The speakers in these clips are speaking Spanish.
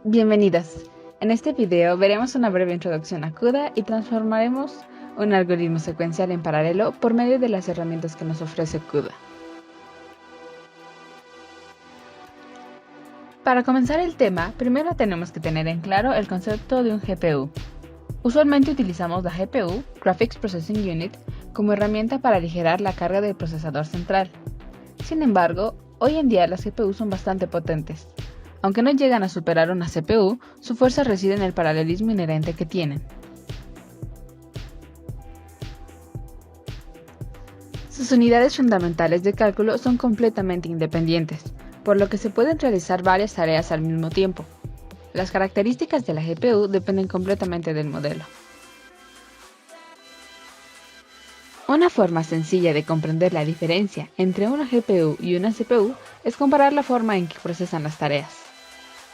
Bienvenidos. En este video veremos una breve introducción a CUDA y transformaremos un algoritmo secuencial en paralelo por medio de las herramientas que nos ofrece CUDA. Para comenzar el tema, primero tenemos que tener en claro el concepto de un GPU. Usualmente utilizamos la GPU, Graphics Processing Unit, como herramienta para aligerar la carga del procesador central. Sin embargo, hoy en día las GPU son bastante potentes. Aunque no llegan a superar una CPU, su fuerza reside en el paralelismo inherente que tienen. Sus unidades fundamentales de cálculo son completamente independientes, por lo que se pueden realizar varias tareas al mismo tiempo. Las características de la GPU dependen completamente del modelo. Una forma sencilla de comprender la diferencia entre una GPU y una CPU es comparar la forma en que procesan las tareas.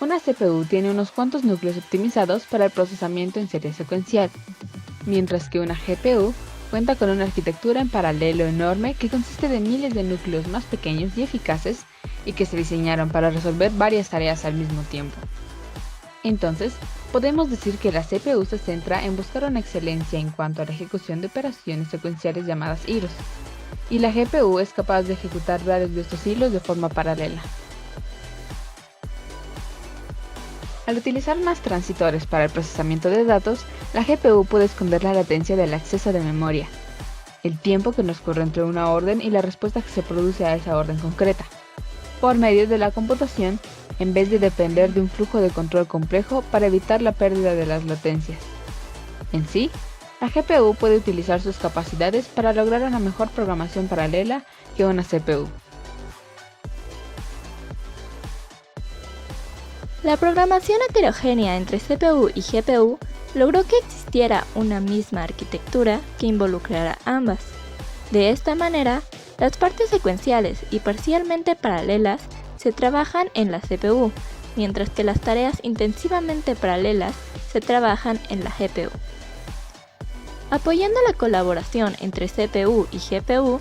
Una CPU tiene unos cuantos núcleos optimizados para el procesamiento en serie secuencial, mientras que una GPU cuenta con una arquitectura en paralelo enorme que consiste de miles de núcleos más pequeños y eficaces y que se diseñaron para resolver varias tareas al mismo tiempo. Entonces, podemos decir que la CPU se centra en buscar una excelencia en cuanto a la ejecución de operaciones secuenciales llamadas hilos, y la GPU es capaz de ejecutar varios de estos hilos de forma paralela. Al utilizar más transitores para el procesamiento de datos, la GPU puede esconder la latencia del acceso de memoria, el tiempo que nos corre entre una orden y la respuesta que se produce a esa orden concreta, por medio de la computación, en vez de depender de un flujo de control complejo para evitar la pérdida de las latencias. En sí, la GPU puede utilizar sus capacidades para lograr una mejor programación paralela que una CPU. La programación heterogénea entre CPU y GPU logró que existiera una misma arquitectura que involucrara ambas. De esta manera, las partes secuenciales y parcialmente paralelas se trabajan en la CPU, mientras que las tareas intensivamente paralelas se trabajan en la GPU. Apoyando la colaboración entre CPU y GPU,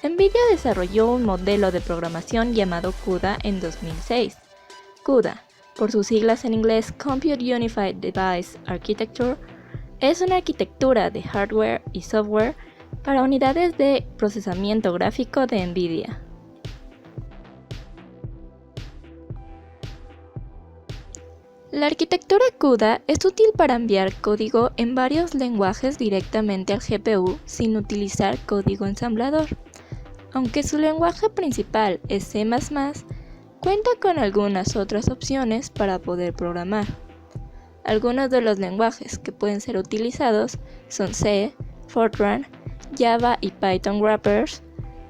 NVIDIA desarrolló un modelo de programación llamado CUDA en 2006. CUDA, por sus siglas en inglés Compute Unified Device Architecture, es una arquitectura de hardware y software para unidades de procesamiento gráfico de NVIDIA. La arquitectura CUDA es útil para enviar código en varios lenguajes directamente al GPU sin utilizar código ensamblador. Aunque su lenguaje principal es C++, cuenta con algunas otras opciones para poder programar. Algunos de los lenguajes que pueden ser utilizados son C, Fortran, Java y Python wrappers,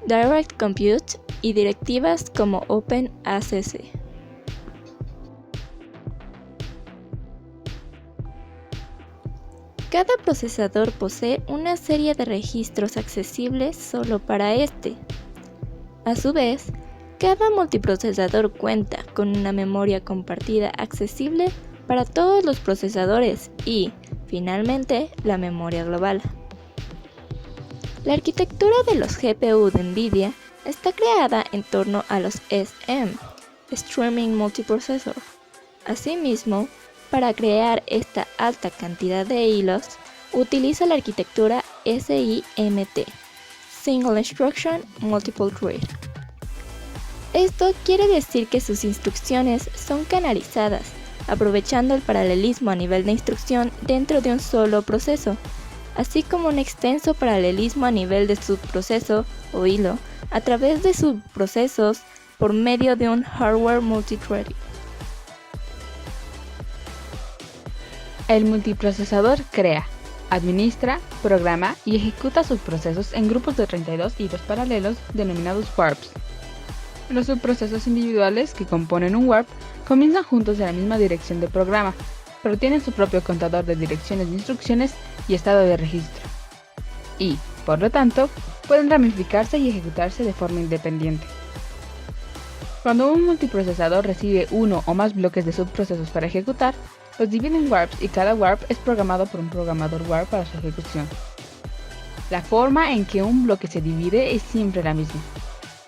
Direct Compute y directivas como OpenACC. Cada procesador posee una serie de registros accesibles solo para este. A su vez, cada multiprocesador cuenta con una memoria compartida accesible para todos los procesadores y, finalmente, la memoria global. La arquitectura de los GPU de NVIDIA está creada en torno a los SM, Streaming Multiprocessor. Asimismo, para crear esta alta cantidad de hilos, utiliza la arquitectura SIMT, Single Instruction Multiple Thread. Esto quiere decir que sus instrucciones son canalizadas, aprovechando el paralelismo a nivel de instrucción dentro de un solo proceso, así como un extenso paralelismo a nivel de subproceso o hilo a través de subprocesos por medio de un hardware multithreading. El multiprocesador crea, administra, programa y ejecuta subprocesos en grupos de 32 hilos paralelos denominados warps. Los subprocesos individuales que componen un warp comienzan juntos en la misma dirección de programa, pero tienen su propio contador de direcciones de instrucciones y estado de registro. Y, por lo tanto, pueden ramificarse y ejecutarse de forma independiente. Cuando un multiprocesador recibe uno o más bloques de subprocesos para ejecutar, los divide en warps y cada warp es programado por un programador warp para su ejecución. La forma en que un bloque se divide es siempre la misma.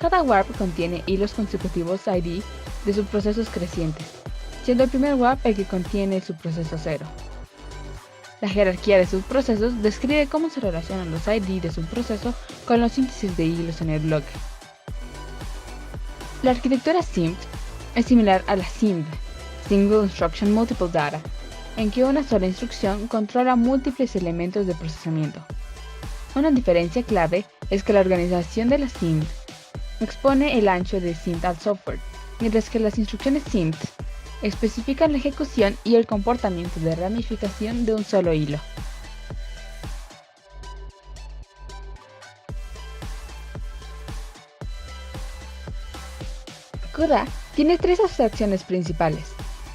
Cada warp contiene hilos consecutivos ID de subprocesos crecientes, siendo el primer WAP el que contiene el subproceso 0. La jerarquía de subprocesos describe cómo se relacionan los ID de subproceso con los índices de hilos en el bloque. La arquitectura SIMD es similar a la SIMD, Single Instruction Multiple Data, en que una sola instrucción controla múltiples elementos de procesamiento. Una diferencia clave es que la organización de la SIMD expone el ancho de SIMD al software, mientras que las instrucciones SIMD especifican la ejecución y el comportamiento de ramificación de un solo hilo. CUDA tiene tres abstracciones principales: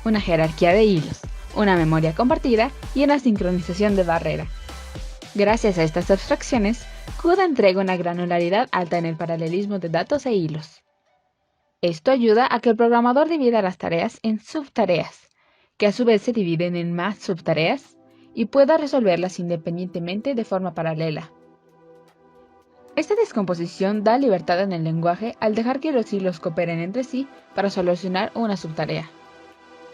una jerarquía de hilos, una memoria compartida y una sincronización de barrera. Gracias a estas abstracciones, CUDA entrega una granularidad alta en el paralelismo de datos e hilos. Esto ayuda a que el programador divida las tareas en subtareas, que a su vez se dividen en más subtareas, y pueda resolverlas independientemente de forma paralela. Esta descomposición da libertad en el lenguaje al dejar que los hilos cooperen entre sí para solucionar una subtarea.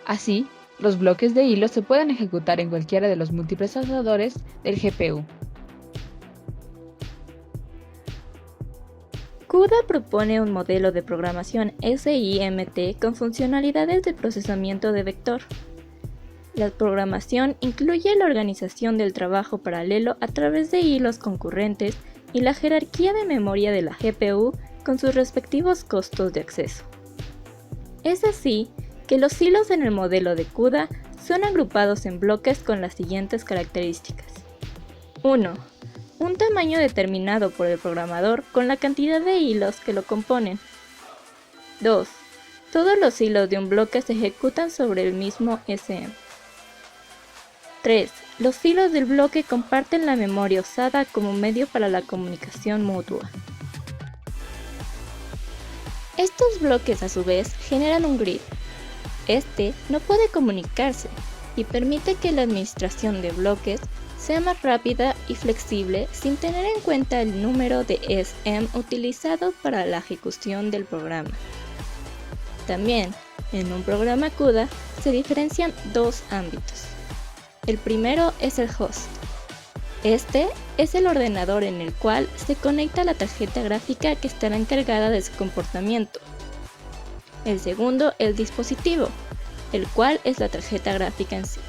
Así, los bloques de hilos se pueden ejecutar en cualquiera de los multiprocesadores del GPU. CUDA propone un modelo de programación SIMT con funcionalidades de procesamiento de vector. La programación incluye la organización del trabajo paralelo a través de hilos concurrentes y la jerarquía de memoria de la GPU con sus respectivos costos de acceso. Es así que los hilos en el modelo de CUDA son agrupados en bloques con las siguientes características. 1. Un tamaño determinado por el programador con la cantidad de hilos que lo componen. 2. Todos los hilos de un bloque se ejecutan sobre el mismo SM. 3. Los hilos del bloque comparten la memoria usada como medio para la comunicación mutua. Estos bloques a su vez generan un grid. Este no puede comunicarse y permite que la administración de bloques sea más rápida y flexible sin tener en cuenta el número de SM utilizado para la ejecución del programa. También, en un programa CUDA se diferencian dos ámbitos. El primero es el host. Este es el ordenador en el cual se conecta la tarjeta gráfica que estará encargada de su comportamiento. El segundo, el dispositivo, el cual es la tarjeta gráfica en sí.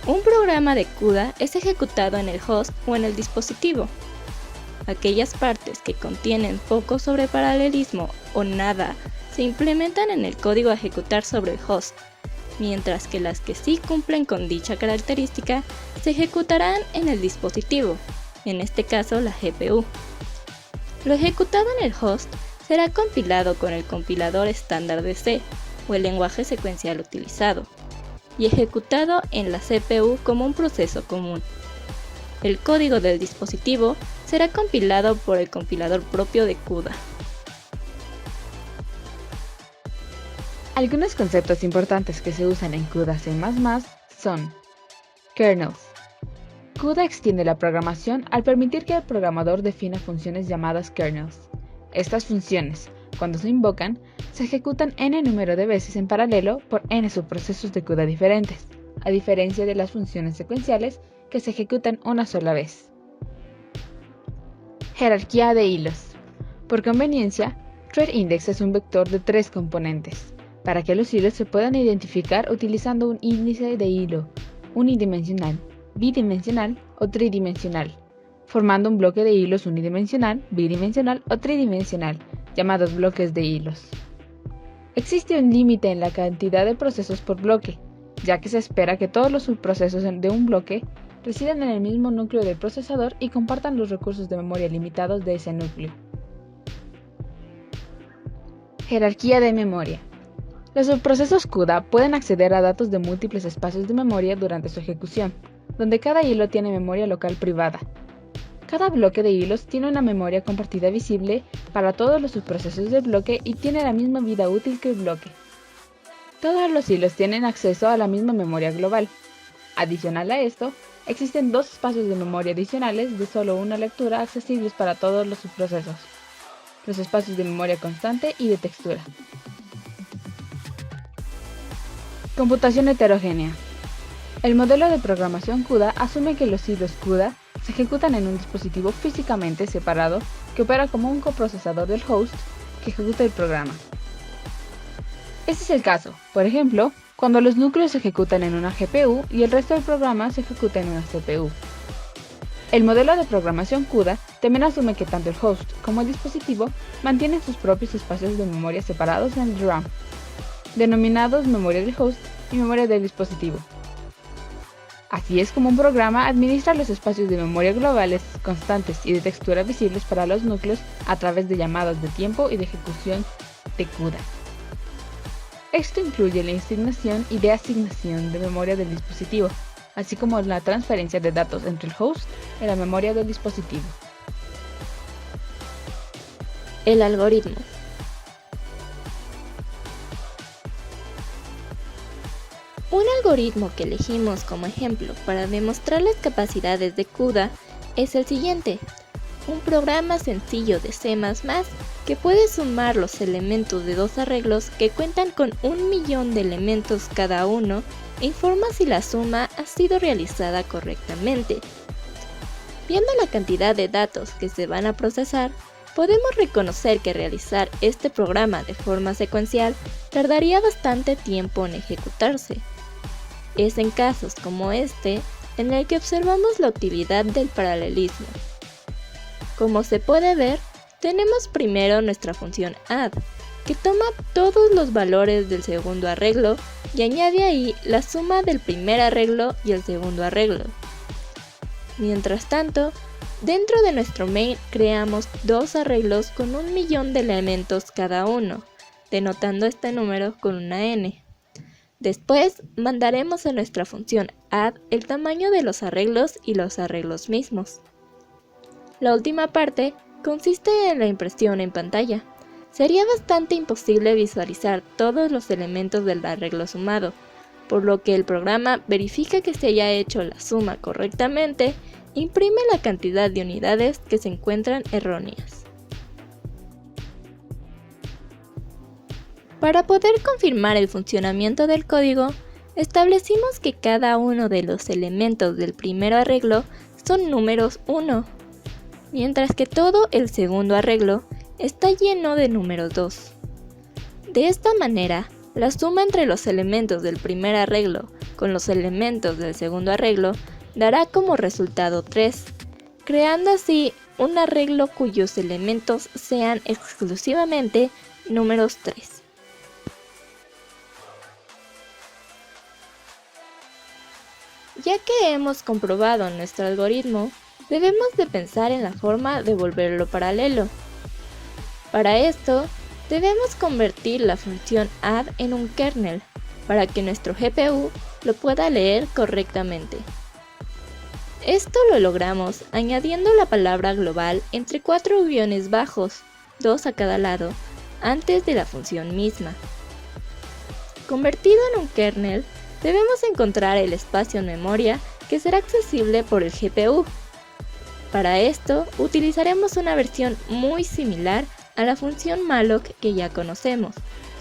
Un programa de CUDA es ejecutado en el host o en el dispositivo. Aquellas partes que contienen poco sobre paralelismo o nada se implementan en el código a ejecutar sobre el host, mientras que las que sí cumplen con dicha característica se ejecutarán en el dispositivo, en este caso la GPU. Lo ejecutado en el host será compilado con el compilador estándar de C o el lenguaje secuencial utilizado, y ejecutado en la CPU como un proceso común. El código del dispositivo será compilado por el compilador propio de CUDA. Algunos conceptos importantes que se usan en CUDA C++ son kernels. CUDA extiende la programación al permitir que el programador defina funciones llamadas kernels. Estas funciones, cuando se invocan, se ejecutan n número de veces en paralelo por n subprocesos de CUDA diferentes, a diferencia de las funciones secuenciales que se ejecutan una sola vez. Jerarquía de hilos. Por conveniencia, thread index es un vector de 3 componentes, para que los hilos se puedan identificar utilizando un índice de hilo unidimensional, bidimensional o tridimensional, formando un bloque de hilos unidimensional, bidimensional o tridimensional, llamados bloques de hilos. Existe un límite en la cantidad de procesos por bloque, ya que se espera que todos los subprocesos de un bloque residan en el mismo núcleo del procesador y compartan los recursos de memoria limitados de ese núcleo. Jerarquía de memoria. Los subprocesos CUDA pueden acceder a datos de múltiples espacios de memoria durante su ejecución, donde cada hilo tiene memoria local privada. Cada bloque de hilos tiene una memoria compartida visible para todos los subprocesos del bloque y tiene la misma vida útil que el bloque. Todos los hilos tienen acceso a la misma memoria global. Adicional a esto, existen 2 espacios de memoria adicionales de solo una lectura accesibles para todos los subprocesos: los espacios de memoria constante y de textura. Computación heterogénea. El modelo de programación CUDA asume que los hilos CUDA se ejecutan en un dispositivo físicamente separado que opera como un coprocesador del host que ejecuta el programa. Este es el caso, por ejemplo, cuando los núcleos se ejecutan en una GPU y el resto del programa se ejecuta en una CPU. El modelo de programación CUDA también asume que tanto el host como el dispositivo mantienen sus propios espacios de memoria separados en el RAM, denominados memoria del host y memoria del dispositivo. Así es como un programa administra los espacios de memoria globales, constantes y de textura visibles para los núcleos a través de llamadas de tiempo y de ejecución de CUDA. Esto incluye la asignación y deasignación de memoria del dispositivo, así como la transferencia de datos entre el host y la memoria del dispositivo. El algoritmo. Un algoritmo que elegimos como ejemplo para demostrar las capacidades de CUDA es el siguiente: un programa sencillo de C++ que puede sumar los elementos de dos arreglos que cuentan con 1.000.000 de elementos cada uno e informa si la suma ha sido realizada correctamente. Viendo la cantidad de datos que se van a procesar, podemos reconocer que realizar este programa de forma secuencial tardaría bastante tiempo en ejecutarse. Es en casos como este en el que observamos la utilidad del paralelismo. Como se puede ver, tenemos primero nuestra función add, que toma todos los valores del segundo arreglo y añade ahí la suma del primer arreglo y el segundo arreglo. Mientras tanto, dentro de nuestro main creamos dos arreglos con 1.000.000 de elementos cada uno, denotando este número con una n. Después mandaremos a nuestra función add el tamaño de los arreglos y los arreglos mismos. La última parte consiste en la impresión en pantalla. Sería bastante imposible visualizar todos los elementos del arreglo sumado, por lo que el programa verifica que se haya hecho la suma correctamente e imprime la cantidad de unidades que se encuentran erróneas. Para poder confirmar el funcionamiento del código, establecimos que cada uno de los elementos del primer arreglo son números 1, mientras que todo el segundo arreglo está lleno de números 2. De esta manera, la suma entre los elementos del primer arreglo con los elementos del segundo arreglo dará como resultado 3, creando así un arreglo cuyos elementos sean exclusivamente números 3. Ya que hemos comprobado nuestro algoritmo, debemos de pensar en la forma de volverlo paralelo. Para esto, debemos convertir la función add en un kernel, para que nuestro GPU lo pueda leer correctamente. Esto lo logramos añadiendo la palabra global entre 4 guiones bajos, 2 a cada lado, antes de la función misma. Convertido en un kernel, debemos encontrar el espacio en memoria que será accesible por el GPU. Para esto, utilizaremos una versión muy similar a la función malloc que ya conocemos,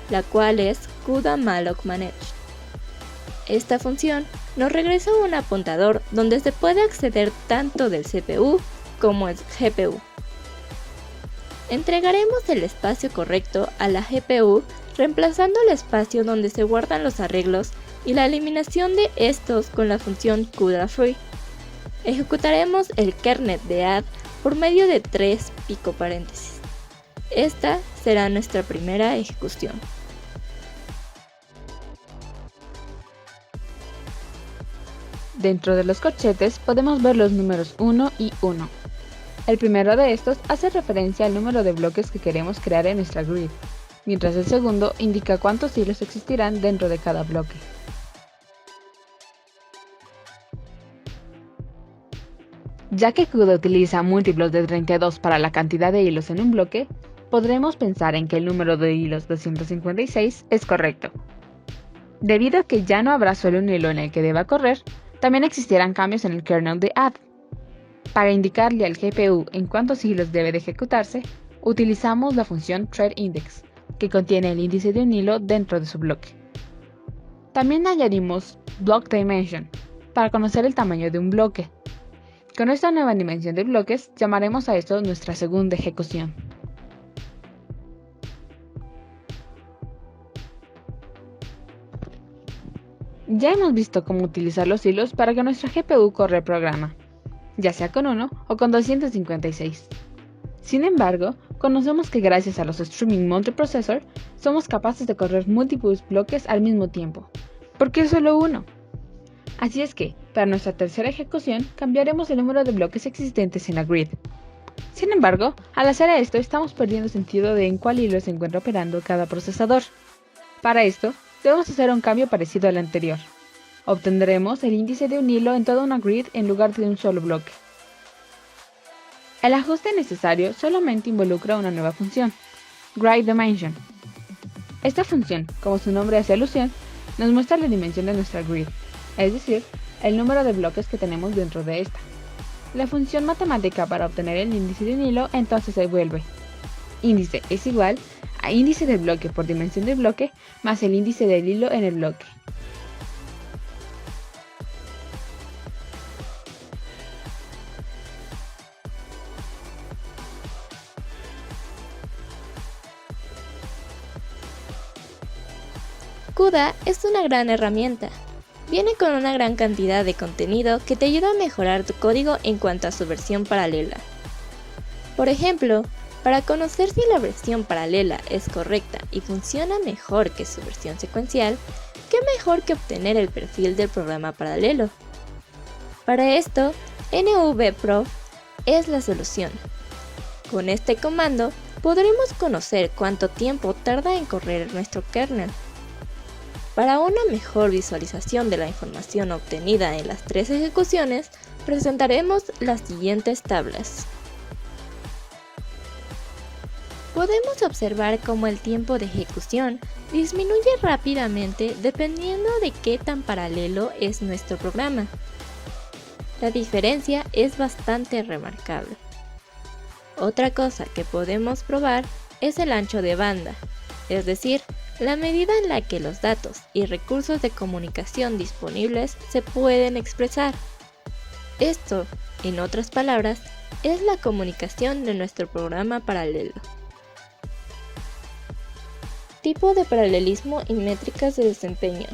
la cual es CUDA malloc manage. Esta función nos regresa un apuntador donde se puede acceder tanto del CPU como el GPU. Entregaremos el espacio correcto a la GPU reemplazando el espacio donde se guardan los arreglos y la eliminación de estos con la función CUDA free. Ejecutaremos el kernel de add por medio de 3 pico paréntesis. Esta será nuestra primera ejecución. Dentro de los corchetes podemos ver los números 1 y 1. El primero de estos hace referencia al número de bloques que queremos crear en nuestra grid, mientras el segundo indica cuántos hilos existirán dentro de cada bloque. Ya que CUDA utiliza múltiplos de 32 para la cantidad de hilos en un bloque, podremos pensar en que el número de hilos 256 es correcto. Debido a que ya no habrá solo un hilo en el que deba correr, también existirán cambios en el kernel de add. Para indicarle al GPU en cuántos hilos debe de ejecutarse, utilizamos la función threadIndex, que contiene el índice de un hilo dentro de su bloque. También añadimos Block Dimension para conocer el tamaño de un bloque. Con esta nueva dimensión de bloques llamaremos a esto nuestra segunda ejecución. Ya hemos visto cómo utilizar los hilos para que nuestra GPU corra el programa, ya sea con 1 o con 256. Sin embargo, conocemos que gracias a los Streaming Multiprocessor somos capaces de correr múltiples bloques al mismo tiempo. ¿Por qué solo uno? Así es que, para nuestra tercera ejecución, cambiaremos el número de bloques existentes en la grid. Sin embargo, al hacer esto estamos perdiendo sentido de en cuál hilo se encuentra operando cada procesador. Para esto, debemos hacer un cambio parecido al anterior. Obtendremos el índice de un hilo en toda una grid en lugar de un solo bloque. El ajuste necesario solamente involucra una nueva función, Grid Dimension. Esta función, como su nombre hace alusión, nos muestra la dimensión de nuestra grid, es decir, el número de bloques que tenemos dentro de esta. La función matemática para obtener el índice de un hilo entonces se vuelve índice es igual a índice del bloque por dimensión del bloque más el índice del hilo en el bloque. CUDA es una gran herramienta. Viene con una gran cantidad de contenido que te ayuda a mejorar tu código en cuanto a su versión paralela. Por ejemplo, para conocer si la versión paralela es correcta y funciona mejor que su versión secuencial, ¿qué mejor que obtener el perfil del programa paralelo? Para esto, nvprof es la solución. Con este comando podremos conocer cuánto tiempo tarda en correr nuestro kernel. Para una mejor visualización de la información obtenida en las tres ejecuciones, presentaremos las siguientes tablas. Podemos observar cómo el tiempo de ejecución disminuye rápidamente dependiendo de qué tan paralelo es nuestro programa. La diferencia es bastante remarcable. Otra cosa que podemos probar es el ancho de banda, es decir, la medida en la que los datos y recursos de comunicación disponibles se pueden expresar. Esto, en otras palabras, es la comunicación de nuestro programa paralelo. Tipo de paralelismo y métricas de desempeño.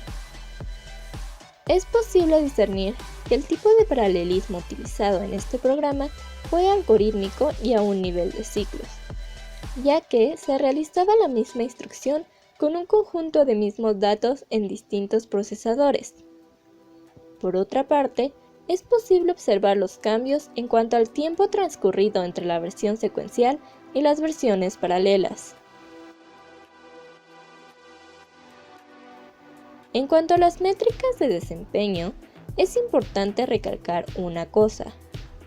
Es posible discernir que el tipo de paralelismo utilizado en este programa fue algorítmico y a un nivel de ciclos, ya que se realizaba la misma instrucción con un conjunto de mismos datos en distintos procesadores. Por otra parte, es posible observar los cambios en cuanto al tiempo transcurrido entre la versión secuencial y las versiones paralelas. En cuanto a las métricas de desempeño, es importante recalcar una cosa.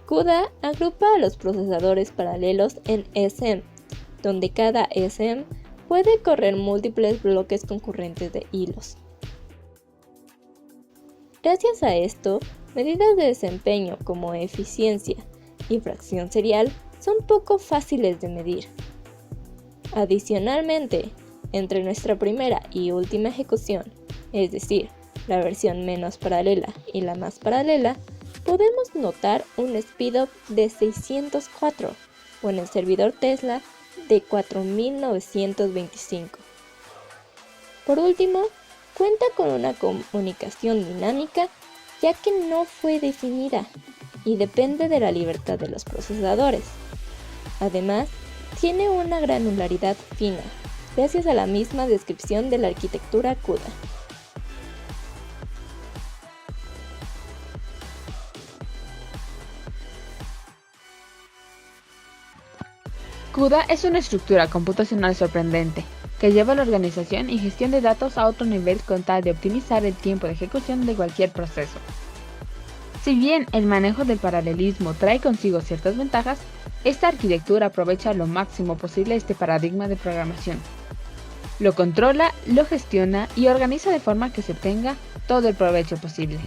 CUDA agrupa a los procesadores paralelos en SM, donde cada SM puede correr múltiples bloques concurrentes de hilos. Gracias a esto, medidas de desempeño como eficiencia y fracción serial son poco fáciles de medir. Adicionalmente, entre nuestra primera y última ejecución, es decir, la versión menos paralela y la más paralela, podemos notar un speedup de 604 o en el servidor Tesla de 4925. Por último, cuenta con una comunicación dinámica ya que no fue definida y depende de la libertad de los procesadores. Además, tiene una granularidad fina, gracias a la misma descripción de la arquitectura CUDA. CUDA es una estructura computacional sorprendente, que lleva la organización y gestión de datos a otro nivel con tal de optimizar el tiempo de ejecución de cualquier proceso. Si bien el manejo del paralelismo trae consigo ciertas ventajas, esta arquitectura aprovecha lo máximo posible este paradigma de programación. Lo controla, lo gestiona y organiza de forma que se obtenga todo el provecho posible.